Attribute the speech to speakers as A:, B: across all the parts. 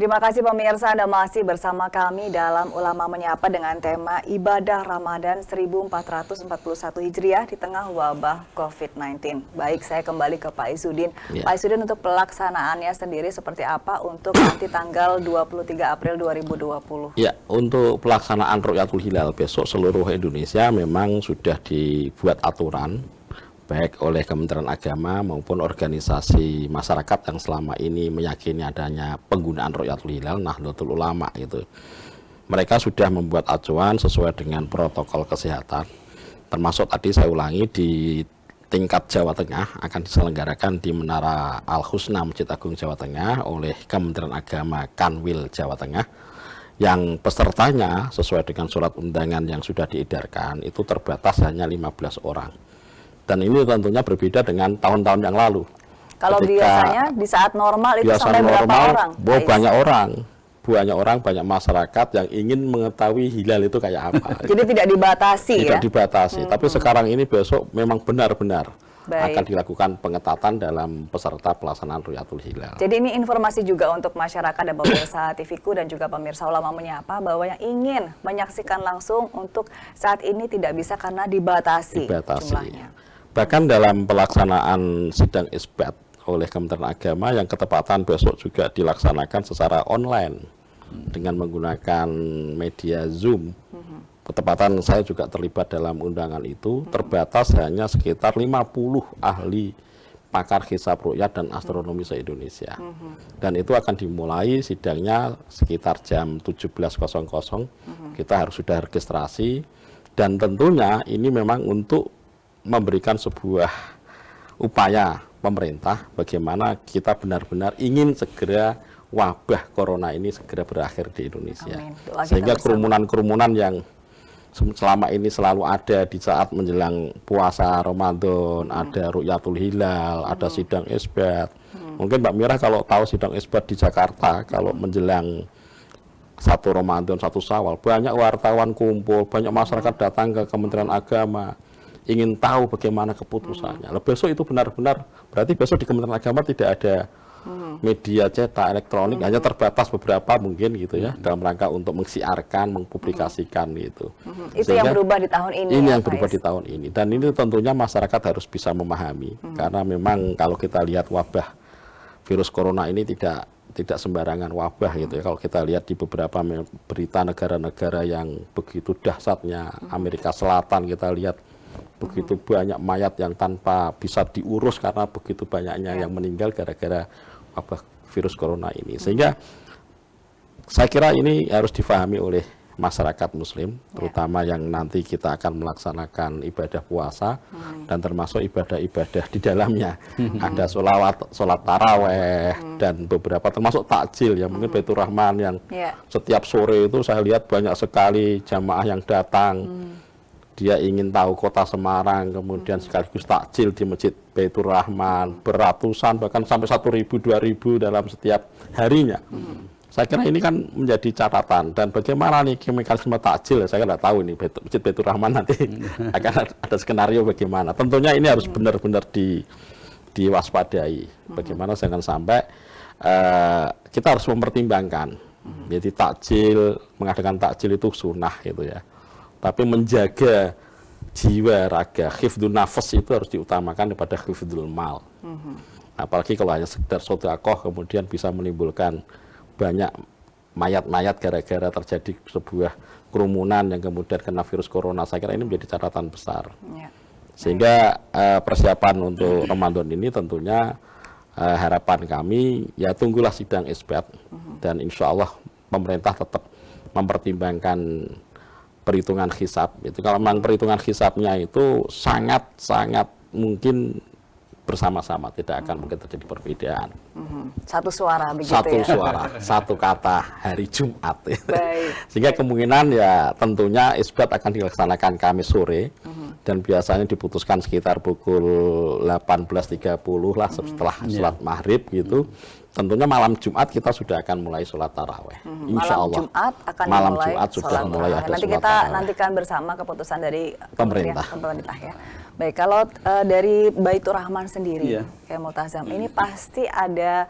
A: Terima kasih pemirsa, Anda masih bersama kami dalam Ulama Menyapa dengan tema Ibadah Ramadan 1441 Hijriah di tengah wabah COVID-19. Baik, saya kembali ke Pak Izzuddin. Ya. Pak Izzuddin, untuk pelaksanaannya sendiri seperti apa untuk nanti tanggal 23 April 2020?
B: Ya, untuk pelaksanaan Rukyatul Hilal besok seluruh Indonesia memang sudah dibuat aturan baik oleh Kementerian Agama maupun organisasi masyarakat yang selama ini meyakini adanya penggunaan Rukyatul Hilal, Nahdlatul Ulama itu. Mereka sudah membuat acuan sesuai dengan protokol kesehatan. Termasuk tadi saya ulangi di tingkat Jawa Tengah akan diselenggarakan di Menara Al-Husna Masjid Agung Jawa Tengah oleh Kementerian Agama Kanwil Jawa Tengah. Yang pesertanya sesuai dengan surat undangan yang sudah diedarkan itu terbatas hanya 15 orang. Dan ini tentunya berbeda dengan tahun-tahun yang lalu.
A: Kalau biasanya di saat normal itu sampai berapa orang?
B: Banyak orang, banyak masyarakat yang ingin mengetahui hilal itu kayak apa.
A: Jadi tidak dibatasi
B: ya? Tidak dibatasi, tapi sekarang ini besok memang benar-benar akan dilakukan pengetatan dalam peserta pelaksanaan Rukyatul Hilal.
A: Jadi ini informasi juga untuk masyarakat dan pemirsa TVku dan juga pemirsa Ulama Menyapa bahwa yang ingin menyaksikan langsung untuk saat ini tidak bisa karena dibatasi. Jumlahnya.
B: Bahkan dalam pelaksanaan sidang isbat oleh Kementerian Agama yang ketepatan besok juga dilaksanakan secara online dengan menggunakan media Zoom. Ketepatan saya juga terlibat dalam undangan itu, terbatas hanya sekitar 50 ahli pakar hisab ru'yat dan astronomi se-Indonesia. Dan itu akan dimulai sidangnya sekitar jam 17.00. Kita harus sudah registrasi dan tentunya ini memang untuk memberikan sebuah upaya pemerintah bagaimana kita benar-benar ingin segera wabah corona ini segera berakhir di Indonesia. Sehingga kerumunan-kerumunan yang selama ini selalu ada di saat menjelang puasa Ramadan, ada Rukyatul Hilal, ada sidang isbat. Mungkin Mbak Mirah kalau tahu sidang isbat di Jakarta, kalau menjelang 1 Ramadan, 1 Syawal, banyak wartawan kumpul, banyak masyarakat datang ke Kementerian Agama, ingin tahu bagaimana keputusannya. Besok itu benar-benar, berarti besok di Kementerian Agama tidak ada media cetak elektronik, hanya terbatas beberapa mungkin gitu ya, dalam rangka untuk mensiarkan, mempublikasikan gitu.
A: Itu yang berubah di tahun ini.
B: Ini yang berubah di tahun ini, dan ini tentunya masyarakat harus bisa memahami, karena memang kalau kita lihat wabah virus corona ini tidak sembarangan wabah gitu ya. Kalau kita lihat di beberapa berita negara-negara yang begitu dahsyatnya, Amerika Selatan kita lihat begitu banyak mayat yang tanpa bisa diurus karena begitu banyaknya yang meninggal gara-gara wabah virus corona ini. Sehingga saya kira ini harus difahami oleh masyarakat muslim, terutama yang nanti kita akan melaksanakan ibadah puasa dan termasuk ibadah-ibadah di dalamnya. Ada sholat taraweh dan beberapa termasuk takjil ya, mungkin Baitur Rahman yang setiap sore itu saya lihat banyak sekali jamaah yang datang. Dia ingin tahu kota Semarang, kemudian sekaligus takjil di Masjid Baitur Rahman, beratusan bahkan sampai 1.000, 2.000 dalam setiap harinya. Saya kira ini kan menjadi catatan, dan bagaimana nih mekanisme takjil, saya nggak tahu ini Masjid Baitur Rahman nanti akan ada skenario bagaimana. Tentunya ini harus benar-benar diwaspadai, bagaimana jangan sampai kita harus mempertimbangkan. Jadi takjil, mengadakan takjil itu sunnah gitu ya. Tapi menjaga jiwa, raga, hifdzun nafas itu harus diutamakan daripada hifdzul mal. Apalagi kalau hanya sekedar sedekah kemudian bisa menimbulkan banyak mayat-mayat gara-gara terjadi sebuah kerumunan yang kemudian kena virus corona. Saya kira ini menjadi catatan besar. Sehingga persiapan untuk Ramadan ini tentunya harapan kami ya tunggulah sidang isbat dan insya Allah pemerintah tetap mempertimbangkan perhitungan hisab. Itu kalau memang perhitungan hisabnya itu sangat mungkin bersama-sama, tidak akan mungkin terjadi perbedaan.
A: Satu suara begitu
B: satu
A: ya?
B: Satu suara, satu kata hari Jumat. Sehingga kemungkinan ya tentunya isbat akan dilaksanakan Kamis sore dan biasanya diputuskan sekitar pukul 18.30 lah setelah sholat maghrib gitu. Tentunya malam Jumat kita sudah akan mulai sholat taraweh. Insya Allah.
A: Malam Jumat sudah mulai ada nanti kita nantikan bersama keputusan dari pemerintah ya. Baik, kalau dari Baitur Rahman sendiri, Kiai Multazam, ini pasti ada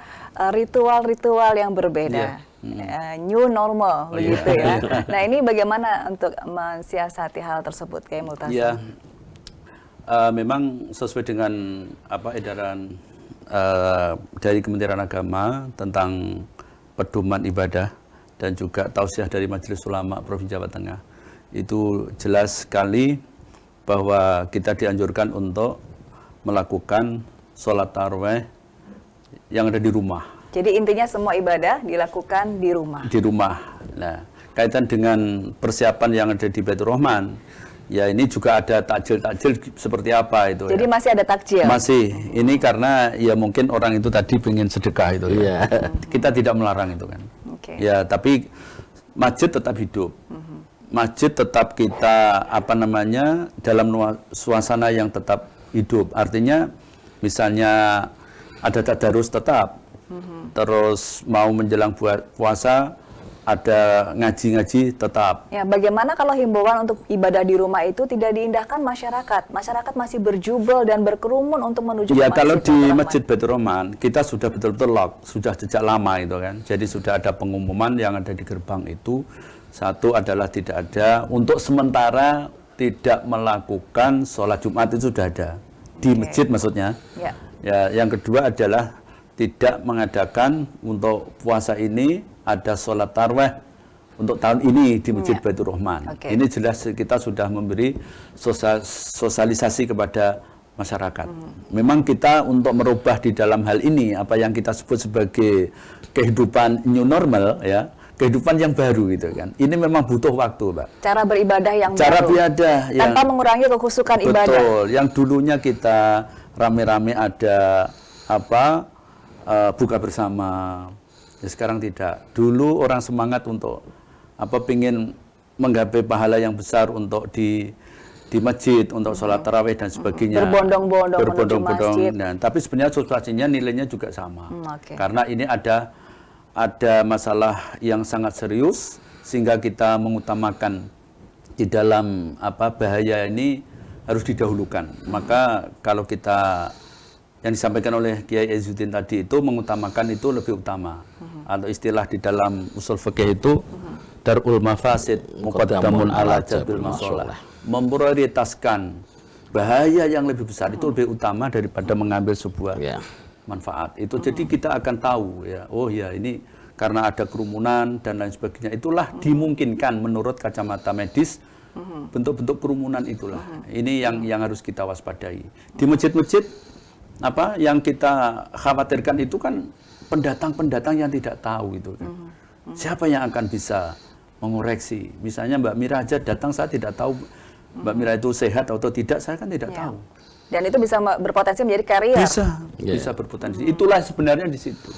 A: ritual-ritual yang berbeda. New normal begitu ya. Nah, ini bagaimana untuk mensiasati hal tersebut Kiai Multazam?
C: Ya, memang sesuai dengan edaran dari Kementerian Agama tentang pedoman ibadah dan juga tausiah dari Majelis Ulama Provinsi Jawa Tengah, itu jelas sekali bahwa kita dianjurkan untuk melakukan sholat tarawih yang ada di rumah.
A: Jadi intinya semua ibadah dilakukan di rumah.
C: Di rumah. Nah, kaitan dengan persiapan yang ada di Baitur Rahman, ya ini juga ada takjil-takjil seperti apa itu.
A: Jadi masih ada takjil?
C: Masih. Ini karena ya mungkin orang itu tadi ingin sedekah itu. Ya. Kita tidak melarang itu kan. Ya, tapi masjid tetap hidup. Masjid tetap kita dalam suasana yang tetap hidup. Artinya misalnya ada tadarus tetap. Terus mau menjelang puasa ada ngaji-ngaji tetap.
A: Ya, bagaimana kalau himbauan untuk ibadah di rumah itu tidak diindahkan masyarakat? Masyarakat masih berjubel dan berkerumun untuk menuju ke
C: ya,
A: masjid.
C: kalau di Masjid Baitur Rahman kita sudah betul-betul lock, sudah sejak lama itu kan. Jadi sudah ada pengumuman yang ada di gerbang itu. Satu adalah tidak ada, untuk sementara tidak melakukan sholat Jumat itu sudah ada di masjid maksudnya. Ya, yang kedua adalah tidak mengadakan untuk puasa ini ada sholat tarawih untuk tahun ini di Masjid Baitur Rahman. Ini jelas kita sudah memberi sosialisasi kepada masyarakat. Memang kita untuk merubah di dalam hal ini apa yang kita sebut sebagai kehidupan new normal ya. Kehidupan yang baru gitu kan. Ini memang butuh waktu, Pak.
A: Cara beribadah yang
C: Cara
A: baru.
C: beribadah yang
A: tanpa mengurangi kekhusukan ibadah.
C: Betul. Yang dulunya kita rame-rame ada buka bersama. Ya, sekarang tidak. Dulu orang semangat untuk pingin menggapai pahala yang besar untuk di masjid, untuk sholat tarawih dan sebagainya.
A: Berbondong-bondong.
C: Nah, tapi sebenarnya substansinya nilainya juga sama. Karena ini ada masalah yang sangat serius sehingga kita mengutamakan di dalam bahaya ini harus didahulukan. Maka kalau kita yang disampaikan oleh Kiai Izzuddin tadi itu mengutamakan itu lebih utama. Atau istilah di dalam usul fikih itu darul mafasid muqaddamun ala jalbil masalah. Memprioritaskan bahaya yang lebih besar itu lebih utama daripada mengambil sebuah manfaat. Itu jadi kita akan tahu ya, oh ya ini karena ada kerumunan dan lain sebagainya. Itulah dimungkinkan menurut kacamata medis bentuk-bentuk kerumunan itulah. Ini yang harus kita waspadai. Di masjid-masjid yang kita khawatirkan itu kan pendatang-pendatang yang tidak tahu itu kan. Siapa yang akan bisa mengoreksi? Misalnya Mbak Mira aja datang, saya tidak tahu Mbak Mira itu sehat atau tidak, saya kan tidak tahu.
A: Dan itu bisa berpotensi menjadi carrier.
C: Bisa berpotensi. Itulah sebenarnya di situ.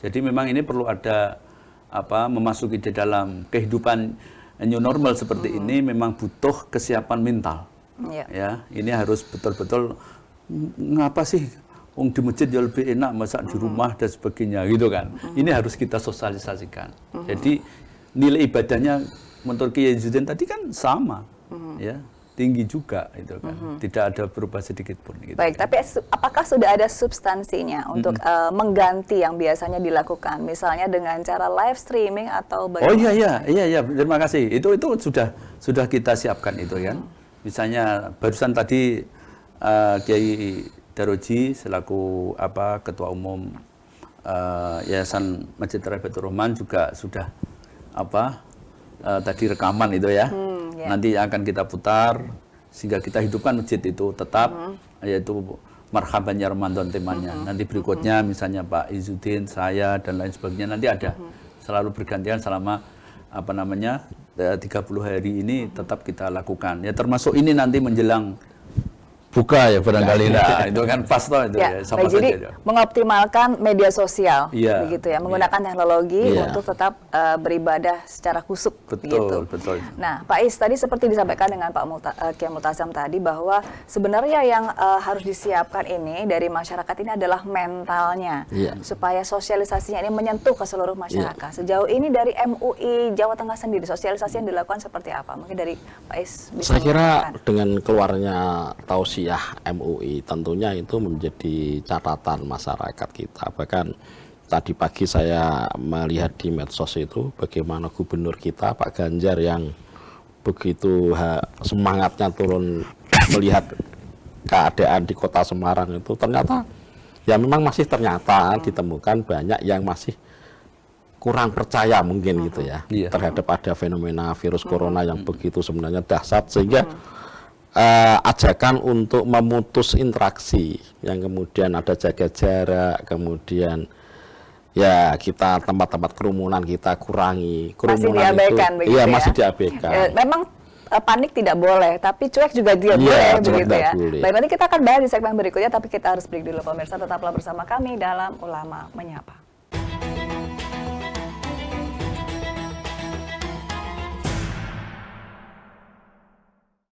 C: Jadi memang ini perlu ada memasuki di dalam kehidupan new normal seperti ini memang butuh kesiapan mental. Ya, ini harus betul-betul ngapa sih di masjid ya lebih enak masak di rumah dan sebagainya gitu kan. Ini harus kita sosialisasikan. Jadi nilai ibadahnya menurut Kiai Izzuddin tadi kan sama. Ya. Tinggi juga itu kan, tidak ada berubah sedikit pun. Gitu.
A: Baik, tapi apakah sudah ada substansinya untuk mengganti yang biasanya dilakukan, misalnya dengan cara live streaming atau bagaimana?
C: Oh iya, terima kasih. Itu sudah kita siapkan itu kan. Misalnya barusan tadi Kiai Daroji selaku Ketua Umum Yayasan Masjid Baitur Rahman juga sudah tadi rekaman itu ya. Nanti akan kita putar sehingga kita hidupkan masjid itu tetap yaitu marhaban ya Ramadan temanya. Nanti berikutnya misalnya Pak Izzuddin, saya dan lain sebagainya nanti ada. Selalu bergantian selama 30 hari ini tetap kita lakukan. Ya termasuk ini nanti menjelang buka ya barangkali itu kan pas toh itu ya, sama saja.
A: Jadi mengoptimalkan media sosial begitu ya, menggunakan teknologi untuk tetap beribadah secara khusyuk begitu.
C: Betul.
A: Nah, Pak Is tadi seperti disampaikan dengan Pak Kiai Multazam tadi bahwa sebenarnya yang harus disiapkan ini dari masyarakat ini adalah mentalnya supaya sosialisasinya ini menyentuh ke seluruh masyarakat. Sejauh ini dari MUI Jawa Tengah sendiri sosialisasi yang dilakukan seperti apa? Mungkin dari Pak Is bisa
B: saya kira dengan keluarnya tausiah kuliah MUI, tentunya itu menjadi catatan masyarakat kita. Bahkan tadi pagi saya melihat di medsos itu bagaimana gubernur kita Pak Ganjar yang begitu semangatnya turun melihat keadaan di Kota Semarang itu, ternyata ya memang masih ternyata ditemukan banyak yang masih kurang percaya mungkin gitu ya terhadap ada fenomena virus corona yang begitu sebenarnya dahsyat, sehingga ajakan untuk memutus interaksi yang kemudian ada jaga jarak, kemudian ya kita tempat-tempat kerumunan kita kurangi,
A: masih diabaikan
B: itu iya masih diabaikan.
A: Memang panik tidak boleh, tapi cuek juga tidak boleh begitu ya.
B: Boleh.
A: Baik, nanti kita akan bahas di segmen berikutnya, tapi kita harus break dulu pemirsa. Tetaplah bersama kami dalam Ulama Menyapa.